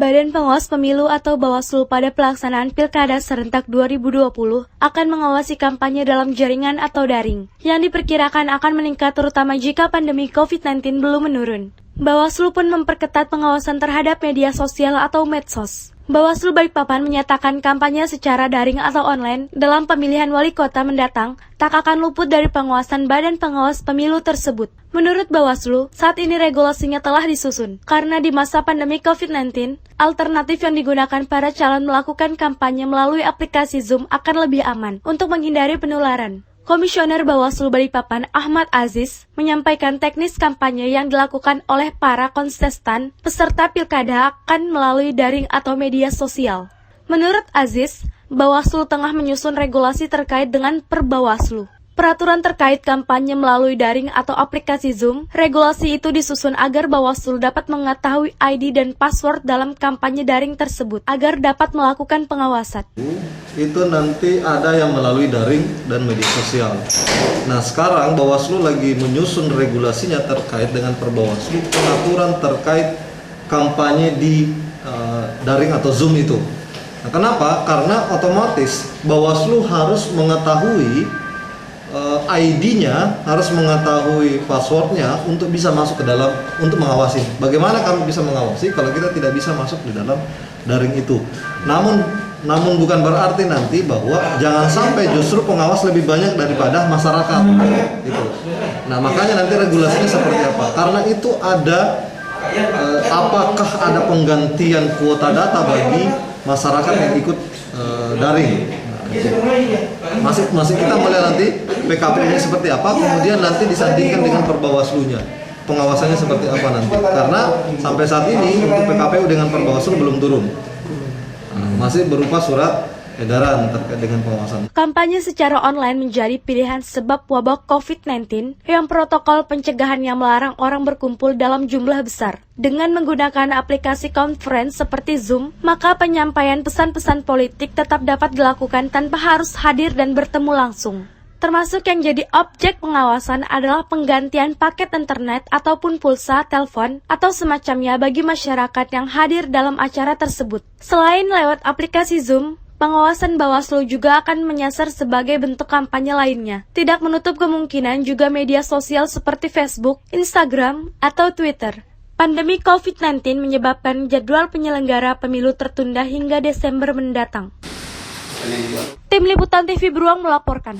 Badan Pengawas Pemilu atau Bawaslu pada pelaksanaan Pilkada serentak 2020 akan mengawasi kampanye dalam jaringan atau daring, yang diperkirakan akan meningkat terutama jika pandemi COVID-19 belum menurun. Bawaslu pun memperketat pengawasan terhadap media sosial atau medsos. Bawaslu Balikpapan menyatakan kampanye secara daring atau online dalam pemilihan wali kota mendatang tak akan luput dari pengawasan Badan Pengawas Pemilu tersebut. Menurut Bawaslu, saat ini regulasinya telah disusun, karena di masa pandemi COVID-19, alternatif yang digunakan para calon melakukan kampanye melalui aplikasi Zoom akan lebih aman untuk menghindari penularan. Komisioner Bawaslu Balikpapan Ahmad Aziz menyampaikan teknis kampanye yang dilakukan oleh para kontestan peserta pilkada akan melalui daring atau media sosial. Menurut Aziz, Bawaslu tengah menyusun regulasi terkait dengan Perbawaslu. Peraturan terkait kampanye melalui daring atau aplikasi Zoom, regulasi itu disusun agar Bawaslu dapat mengetahui ID dan password dalam kampanye daring tersebut, agar dapat melakukan pengawasan. Itu nanti ada yang melalui daring dan media sosial. Nah, sekarang Bawaslu lagi menyusun regulasinya terkait dengan Perbawaslu, pengaturan terkait kampanye di daring atau Zoom itu. Nah, kenapa? Karena otomatis Bawaslu harus mengetahui ID-nya, harus mengetahui passwordnya untuk bisa masuk ke dalam, untuk mengawasi. Bagaimana kami bisa mengawasi kalau kita tidak bisa masuk di dalam daring itu? Namun bukan berarti nanti bahwa jangan sampai justru pengawas lebih banyak daripada masyarakat. Gitu. Nah, makanya nanti regulasinya seperti apa? Karena itu ada, apakah ada penggantian kuota data bagi masyarakat yang ikut daring? Masih kita melihat nanti PKPU-nya seperti apa, kemudian nanti disandingkan dengan Perbawaslu-nya. Pengawasannya seperti apa nanti? Karena sampai saat ini untuk PKPU dengan Perbawaslu belum turun. Masih berupa surat edaran terkait dengan pengawasan. Kampanye secara online menjadi pilihan sebab wabah COVID-19 yang protokol pencegahannya melarang orang berkumpul dalam jumlah besar. Dengan menggunakan aplikasi conference seperti Zoom, maka penyampaian pesan-pesan politik tetap dapat dilakukan tanpa harus hadir dan bertemu langsung. Termasuk yang jadi objek pengawasan adalah penggantian paket internet ataupun pulsa, telepon, atau semacamnya bagi masyarakat yang hadir dalam acara tersebut. Selain lewat aplikasi Zoom, pengawasan Bawaslu juga akan menyasar sebagai bentuk kampanye lainnya. Tidak menutup kemungkinan juga media sosial seperti Facebook, Instagram, atau Twitter. Pandemi COVID-19 menyebabkan jadwal penyelenggara pemilu tertunda hingga Desember mendatang. Tim Liputan TV Beruang melaporkan.